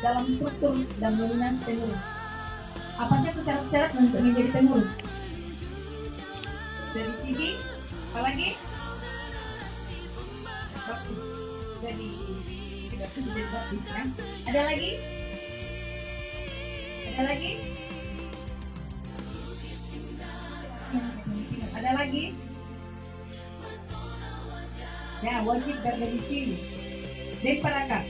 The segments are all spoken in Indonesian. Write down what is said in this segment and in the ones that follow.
dalam struktur dan dominasi pengurus. Apa saja syarat-syarat untuk menjadi pengurus? Dari sini, apalagi? Baptis. Jadi baptis ya. Ada lagi? Ada lagi? Ada lagi? Ya, wajib berdomisili di Parakat.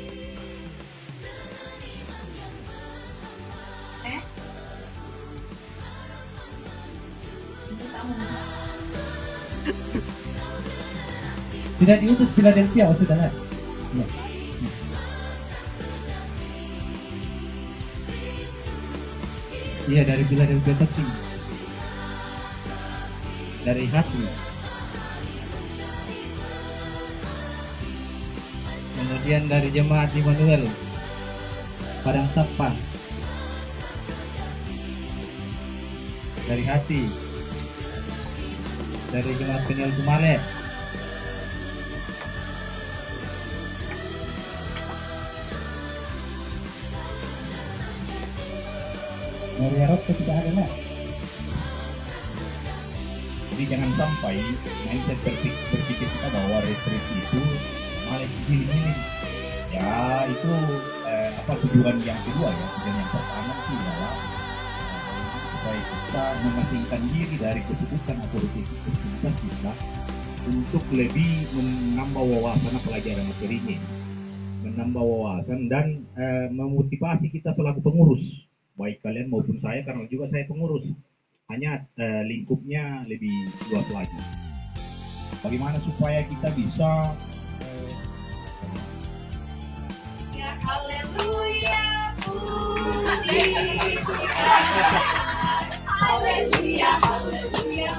Tidak diutus Philadelphia, oh sudah lah. Ya. Iya, dari Philadelphia penting. Dari hati. Kemudian dari jemaat Immanuel Padang Sapa. Dari hati. Dari jemaat Peniel Kumare. Dari Arab tidak ada lah. Jadi jangan sampai mindset berpikir kita bahwa retreat itu malah gini-gini. Ya itu tujuan yang kedua ya. Tujuan yang pertama itu adalah supaya kita mengasingkan diri dari kesibukan atau rutinitas kita untuk lebih menambah wawasan pelajaran materinya, menambah wawasan dan memotivasi kita selaku pengurus, baik kalian maupun saya, karena juga saya pengurus, hanya lingkupnya lebih luas lagi. Bagaimana supaya kita bisa Ya haleluya, haleluya, haleluya, haleluya,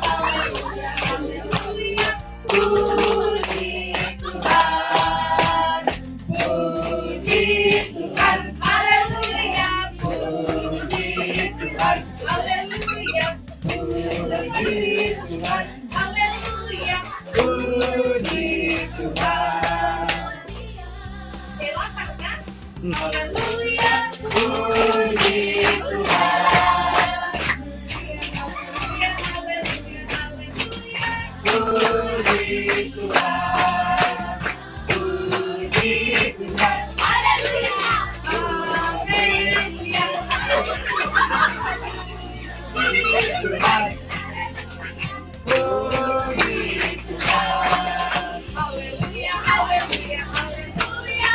haleluya, puji Tuhan, puji Tuhan, haleluya, puji Tuhan, haleluya, puji Tuhan, haleluya, puji Tuhan. Silakan kan? Haleluya, puji Tuhan. Haleluya, haleluya, haleluya, puji Tuhan. Puji Tuhan. Haleluya. Haleluya. Puji Tuhan. Puji Tuhan. Haleluya, haleluya, haleluya.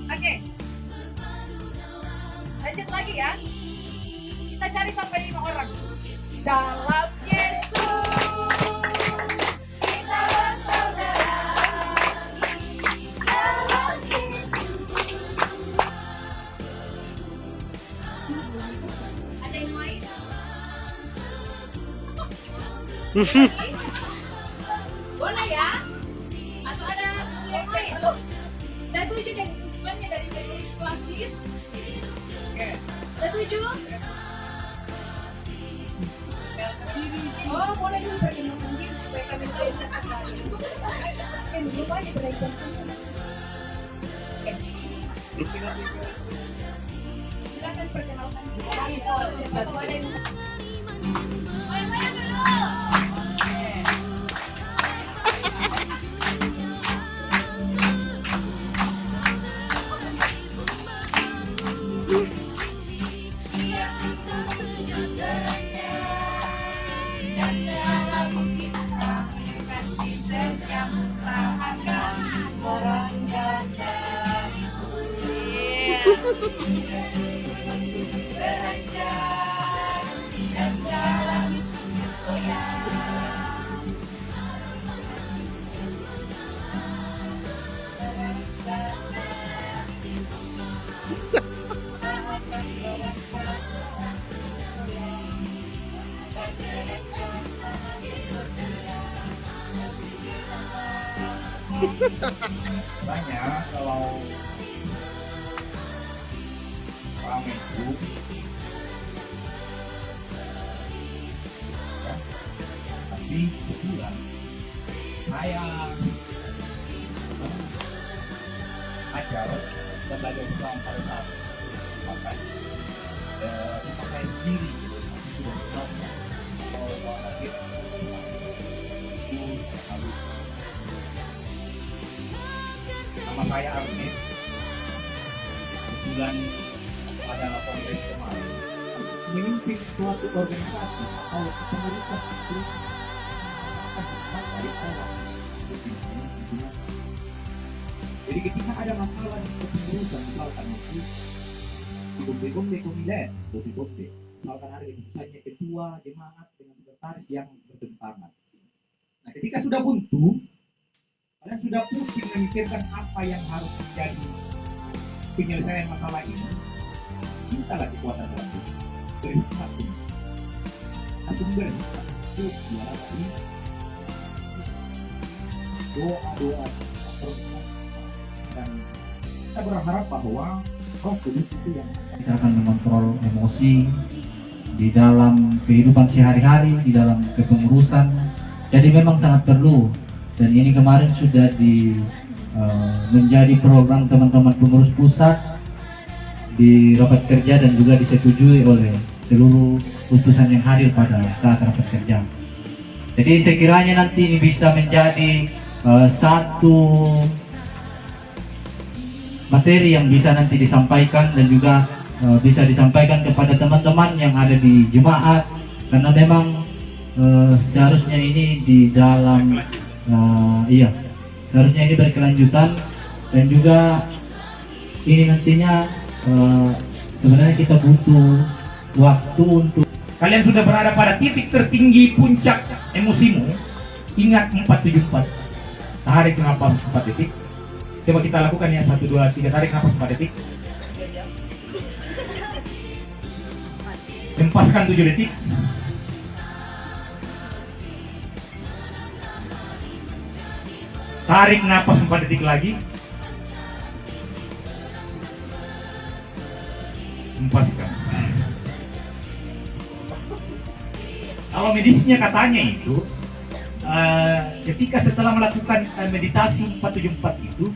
Oke, lanjut lagi ya. Kita cari sampai 5 orang. Dalam Yesus kita bersaudara. Dalam Yesus. Ada yang lain? Boleh ya? Atau ada yang lain? Setuju dan usulannya dari penulis klasis? Setuju? Oh, boleh dulu perkenalkan diri supaya kami tahu siapa kalian. Kan lupa aja belajar semua. Silakan perkenalkan diri. Siapa tahu ada yang dan selalu kita kasih setia tak akan merendahkan. Beranjak dan jalan goyang. Banyak kalau rame itu ya, tapi kebetulan saya ajar dan belajar Islam pada saat makan rumah saya sendiri gitu. Tapi sudah kenal ya kalau lagi itu harus. Nama saya Arnes, kebetulan adalah kongres kemarin memimpin suatu organisasi atau kepengurusan terus dari awal. Jadi ketika ada masalah di kepengurusan, misalkan itu bombe komilet, bombe, misalkan ada misalnya ketua jemaat dengan sekretaris yang bertentangan. Nah, ketika sudah buntu, kalian sudah pusing memikirkan apa yang harus menjadi penyelesaian masalah ini. Mintalah kekuatan dalam diri. Berhikmat ini. Langsung berhikmat. Itu suara tadi. Doa-doa. Dan kita berharap bahwa Roh Kudus itu yang Kita akan mengontrol emosi di dalam kehidupan sehari-hari, di dalam kepengurusan. Jadi memang sangat perlu. Dan ini kemarin sudah menjadi program teman-teman pengurus pusat di rapat kerja dan juga disetujui oleh seluruh utusan yang hadir pada saat rapat kerja. Jadi sekiranya nanti ini bisa menjadi satu materi yang bisa nanti disampaikan dan juga bisa disampaikan kepada teman-teman yang ada di jemaat, karena memang seharusnya ini di dalam seharusnya ini berkelanjutan dan juga ini nantinya sebenarnya kita butuh waktu untuk kalian sudah berada pada titik tertinggi puncak emosimu. Ingat 474. Tarik nafas 4 detik. Coba kita lakukan ya 1, 2, 3. Tarik nafas 4 detik. Hempaskan 7 detik. Tarik nafas 4 detik lagi. Hempaskan. Kalau medisnya katanya itu ketika setelah melakukan meditasi 474 itu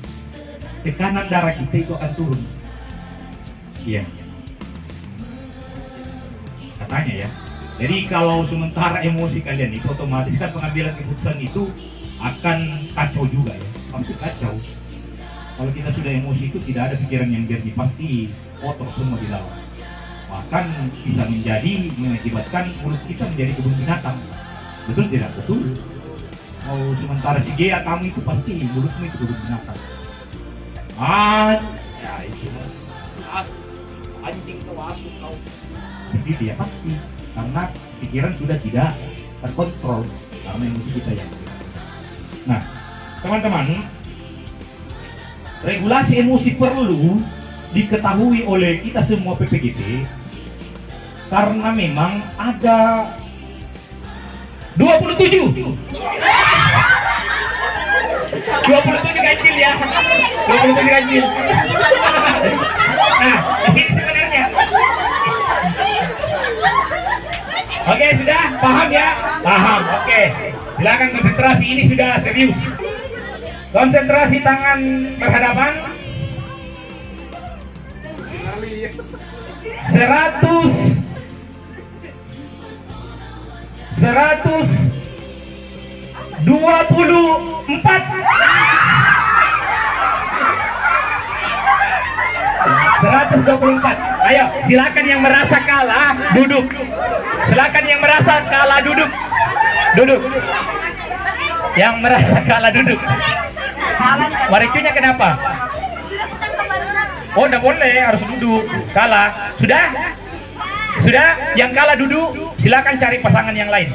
tekanan darah kita itu akan turun. Iya. Katanya ya. Jadi kalau sementara emosi kalian itu otomatis kan pengambilan keputusan itu akan kacau juga ya, pasti kacau. Kalau kita sudah emosi itu tidak ada pikiran yang jernih, pasti kotor semua di dalam. Bahkan bisa mengakibatkan mulut kita menjadi kebun binatang. Betul tidak? Betul. Mau sementara si Gea kamu itu pasti mulutmu itu kebun binatang. Ya itu anjing kau asuh kau. Jadi dia pasti karena pikiran sudah tidak terkontrol karena emosi kita yang. Nah, teman-teman, regulasi emosi perlu diketahui oleh kita semua PPGP karena memang ada 27 ganjil ya, 27 ganjil. Nah, di sini sebenarnya. Oke, sudah paham ya? Paham. Oke. Silakan konsentrasi, ini sudah serius. Konsentrasi, tangan berhadapan. 124. Ayo, silakan yang merasa kalah duduk. Silakan yang merasa kalah duduk. Duduk. Yang merasa kalah duduk. Warikunya kenapa? Oh, enggak boleh, harus duduk. Kalah. Sudah? Sudah? Yang kalah duduk, silakan cari pasangan yang lain.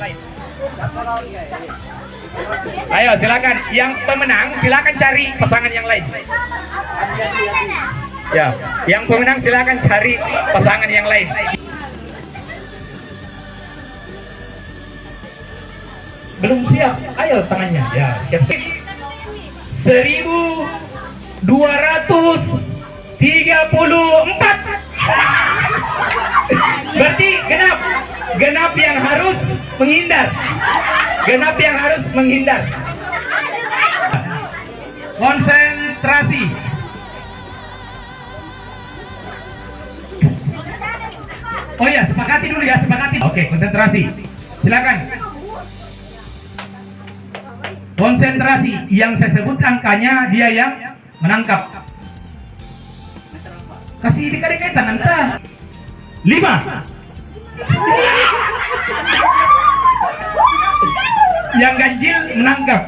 Ayo, silakan. Yang pemenang, silakan cari pasangan yang lain. Ya, yang pemenang silakan cari pasangan yang lain. Belum siap? Ayo tangannya. Ya, siap. 1234. Berarti genap. Genap yang harus menghindar. Genap yang harus menghindar. Konsentrasi. Oh ya, sepakati dulu ya, sepakati. Oke, konsentrasi. Silakan. Konsentrasi. Yang saya sebut angkanya, dia yang menangkap. Kasih dekat-dekatan anta. 5. Yang ganjil menangkap.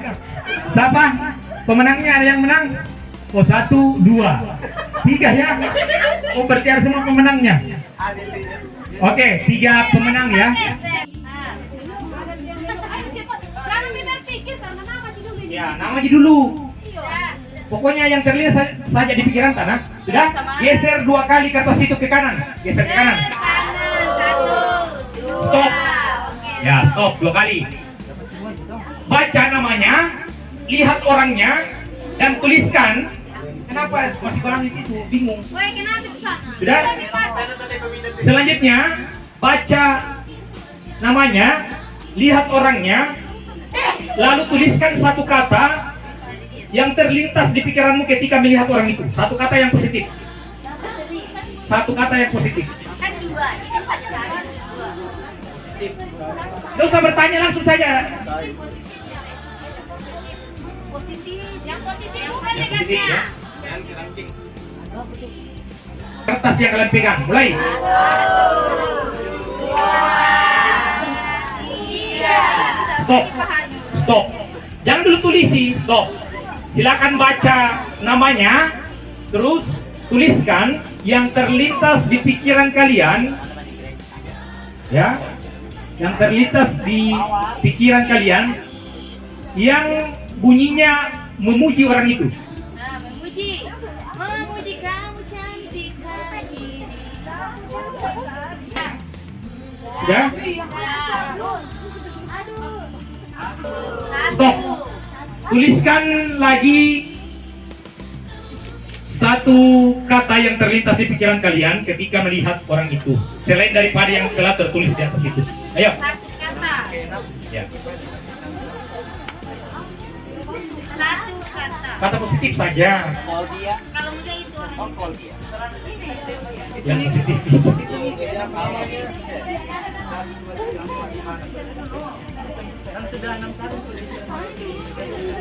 Siapa? Pemenangnya ada yang menang? Oh, 1, 2, 3 ya. Oh, berarti harus semua pemenangnya. Oke, 3 pemenang ya. Ya, nama aja dulu. Pokoknya yang terlihat saja di pikiran tanah. Sudah? Geser 2 kali ke atas itu ke kanan. Geser ke kanan. Stop. Ya, stop 2 kali. Baca namanya, lihat orangnya, dan tuliskan. Kenapa masih barang di situ? Bingung. Sudah? Selanjutnya, baca namanya, lihat orangnya, lalu tuliskan satu kata yang terlintas di pikiranmu ketika melihat orang itu. Satu kata yang positif. Satu kata yang positif. Kan 2, ini saja 2. Tidak usah bertanya, langsung saja. Positif, yang positif bukan Yang positif negatifnya. ya. Kertas yang kalian pegang, mulai. 1, 2, 3. Stop. Stop. Jangan dulu tulisi, stop. Silakan baca namanya, terus tuliskan yang terlintas di pikiran kalian, ya, yang terlintas di pikiran kalian, yang bunyinya memuji orang itu. Nah, memuji kamu cantik hari. Ya, stop. Tuliskan lagi satu kata yang terlintas di pikiran kalian ketika melihat orang itu, selain daripada yang telah tertulis di atas itu. Ayo. Satu kata. Ya. Satu kata. Kata positif saja. Kalau enggak itu orang. Yang positif.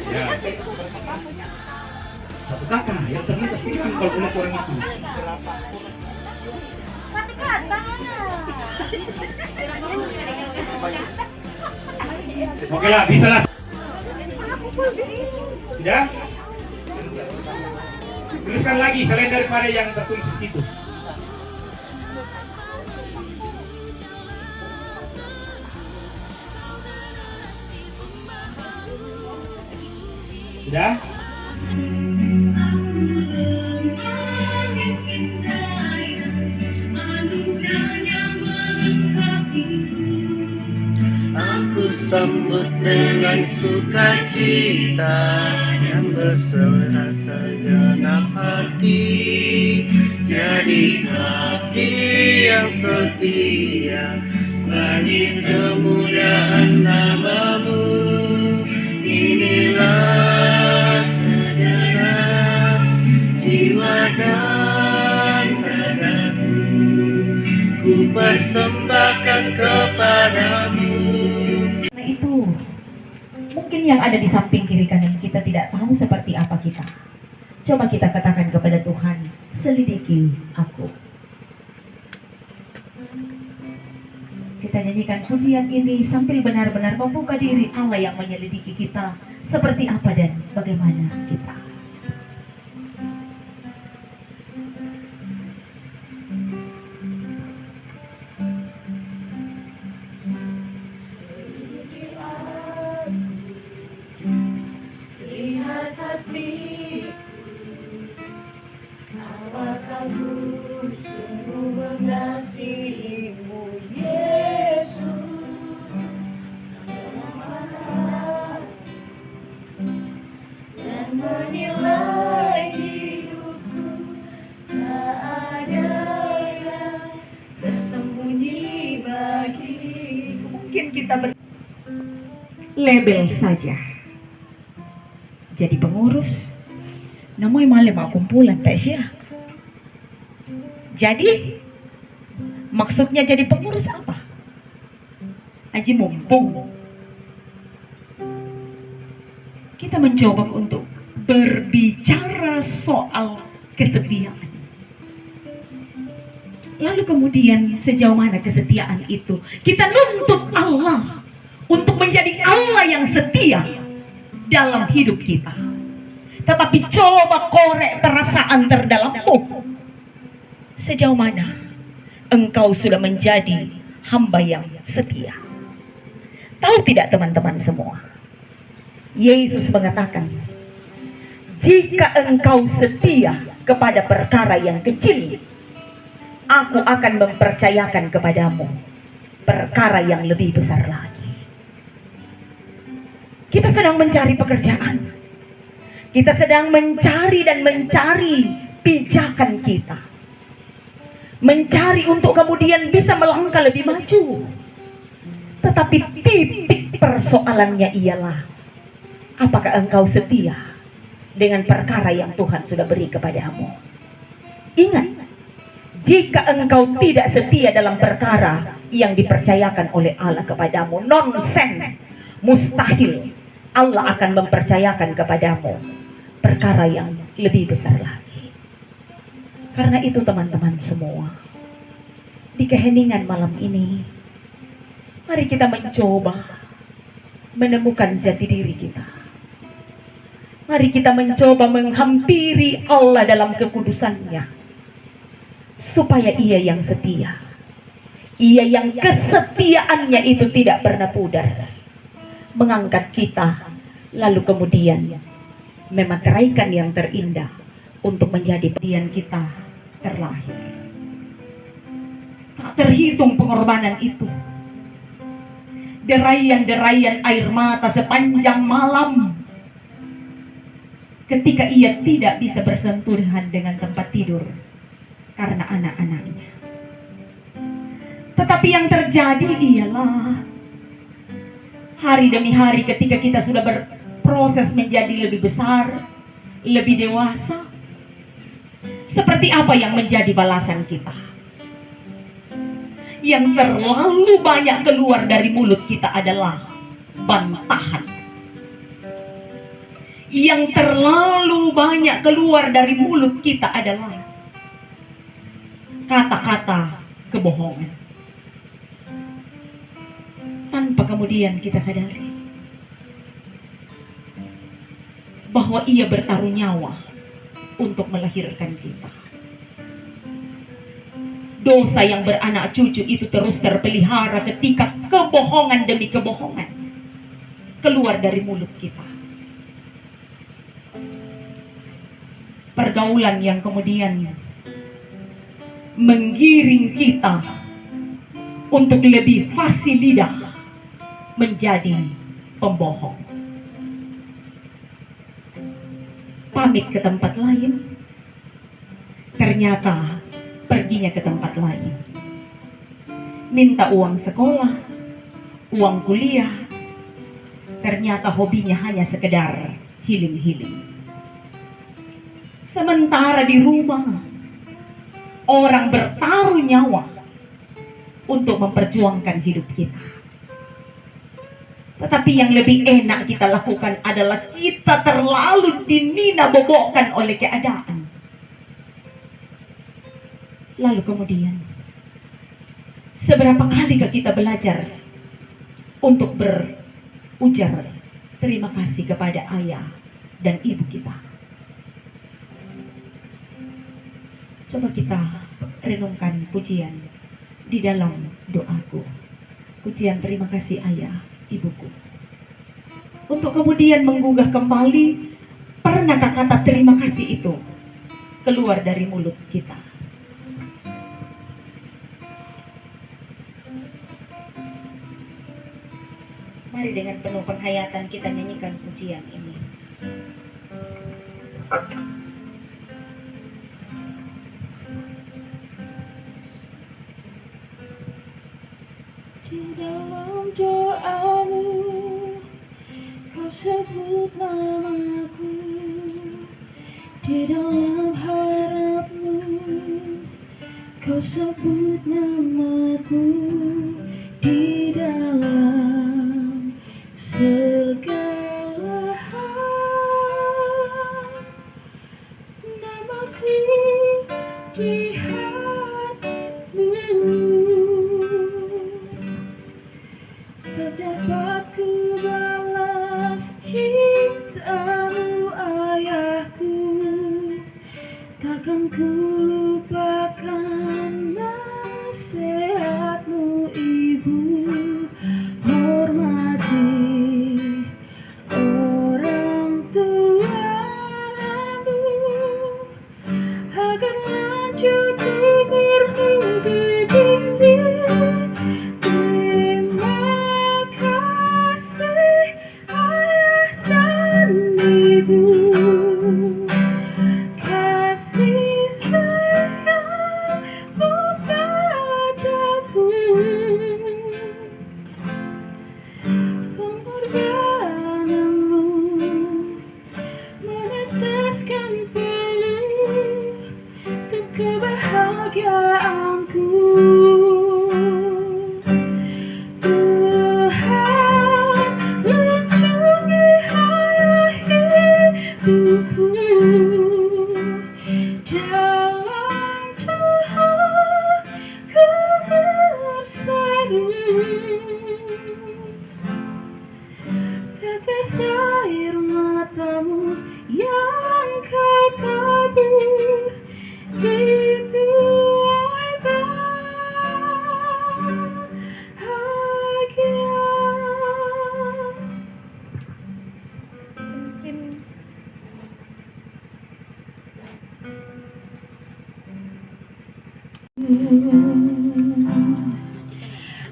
Ya. Satu kata yang terlintas di pikiran kalau melihat orang itu. Satu kata. Oke lah, bisa lah. Sudah? Tuliskan lagi selain daripada yang tertulis di situ. Sudah? Aku sambut dengan sukacita yang bersorak segenap hati. Jadi saksi yang setia bagi kemuliaan namamu. Inilah segenap jiwa dan ragaku, ku persembahkan kepadamu. Karena itu, mungkin yang ada di samping kiri kanan kita tidak tahu seperti apa kita. Coba kita katakan kepada Tuhan, selidiki aku. Kita nyanyikan pujian ini sambil benar-benar membuka diri Allah yang menyelidiki kita seperti apa dan bagaimana kita. Aku sungguh mengasihimu, Yesus. Dan menilai hidupku, tak ada yang tersembunyi bagiku. Mungkin kita label saja jadi pengurus, namun malam kumpulan tak sia. Jadi maksudnya jadi pengurus apa? Aji mumpung kita mencoba untuk berbicara soal kesetiaan. Lalu kemudian sejauh mana kesetiaan itu? Kita nuntut Allah untuk menjadi Allah yang setia dalam hidup kita. Tetapi coba korek perasaan terdalammu. Sejauh mana engkau sudah menjadi hamba yang setia? Tahu tidak teman-teman semua? Yesus mengatakan, jika engkau setia kepada perkara yang kecil, aku akan mempercayakan kepadamu perkara yang lebih besar lagi. Kita sedang mencari pekerjaan. Kita sedang mencari dan mencari pijakan kita. Mencari untuk kemudian bisa melangkah lebih maju. Tetapi titik persoalannya ialah, apakah engkau setia dengan perkara yang Tuhan sudah beri kepadamu? Ingat, jika engkau tidak setia dalam perkara yang dipercayakan oleh Allah kepadamu, nonsen, mustahil Allah akan mempercayakan kepadamu perkara yang lebih besar lagi. Karena itu teman-teman semua, di keheningan malam ini, mari kita mencoba menemukan jati diri kita. Mari kita mencoba menghampiri Allah dalam kekudusannya, supaya Ia yang setia, Ia yang kesetiaannya itu tidak pernah pudar, mengangkat kita, lalu kemudian memateraikan yang terindah untuk menjadi pilihan kita terlahir. Tak terhitung pengorbanan itu, derayan-derayan air mata sepanjang malam ketika ia tidak bisa bersentuhan dengan tempat tidur karena anak-anaknya. Tetapi yang terjadi ialah hari demi hari ketika kita sudah berproses menjadi lebih besar, lebih dewasa, seperti apa yang menjadi balasan kita? Yang terlalu banyak keluar dari mulut kita adalah bantahan. Yang terlalu banyak keluar dari mulut kita adalah kata-kata kebohongan. Tanpa kemudian kita sadari bahwa Ia bertaruh nyawa untuk melahirkan kita. Dosa yang beranak cucu itu terus terpelihara ketika kebohongan demi kebohongan keluar dari mulut kita. Pergaulan yang kemudian menggiring kita untuk lebih fasih lidah menjadi pembohong. Pamit ke tempat lain, ternyata perginya ke tempat lain. Minta uang sekolah, uang kuliah, ternyata hobinya hanya sekedar healing-healing. Sementara di rumah, orang bertaruh nyawa untuk memperjuangkan hidup kita. Tetapi yang lebih enak kita lakukan adalah kita terlalu dinina bobokkan oleh keadaan. Lalu kemudian, seberapa kali kita belajar untuk berujar terima kasih kepada ayah dan ibu kita? Coba kita renungkan pujian di dalam doaku. Pujian terima kasih ayah, ibuku. Untuk kemudian menggugah kembali, pernahkah kata terima kasih itu keluar dari mulut kita? Mari dengan penuh penghayatan kita nyanyikan pujian ini. Di dalam doamu kau sebut namaku, di dalam harapmu kau sebut namaku, di dalam segala hal namaku di hatimu. Tak dapat ku balas cintamu ayahku, takkan ku lupakan nasihatmu ibu. Hormati orang tuamu agar lanjut bermimpi tinggi. Kebahagiaanku, Tuhan lindungi hayat hidupku. Dalam Tuhan ku bersatu, tetes air matamu yang kau tabur, itu bahagia. Mungkin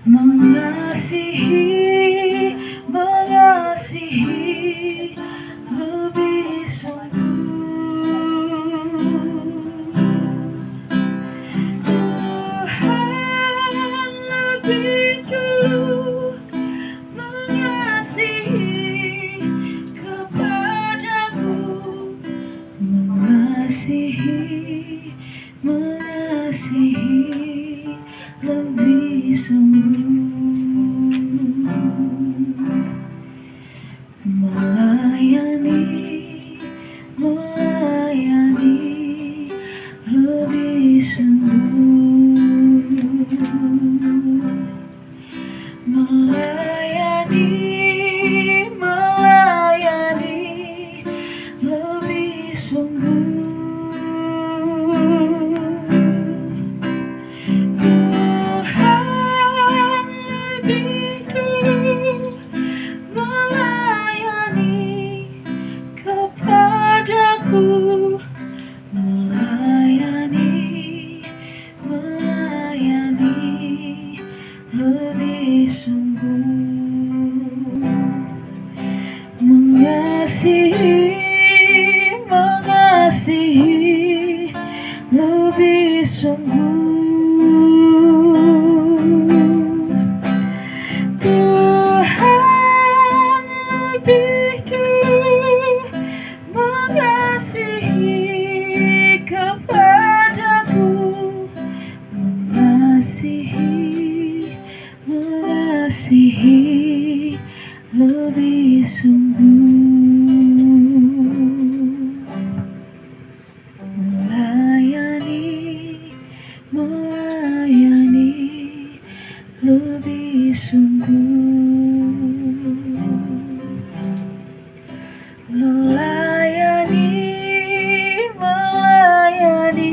mengasihi, mengasihi lebih sungguh. Tuhan lebih dulu mengasihi kepadaku, mengasihi, mengasihi lebih sungguh. Melayani, melayani lebih sungguh. Melayani, melayani lebih sungguh. Tuhan lebih dulu melayani kepadaku, melayani, melayani lebih sungguh. Mengasihi, mengasihi lebih sungguh. Tuhan lebih dulu mengasihi kepadaku, mengasihi, mengasihi lebih sungguh. Melayani, melayani lebih sungguh. Melayani, melayani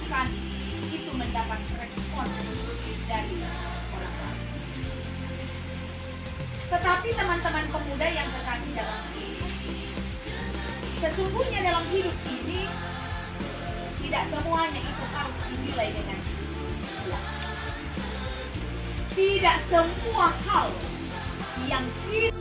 lakukan itu mendapat respon dari orang lain. Tetapi teman-teman pemuda yang kekasih dalam hidup, sesungguhnya dalam hidup ini tidak semuanya itu harus dinilai dengan uang. Tidak semua hal yang kita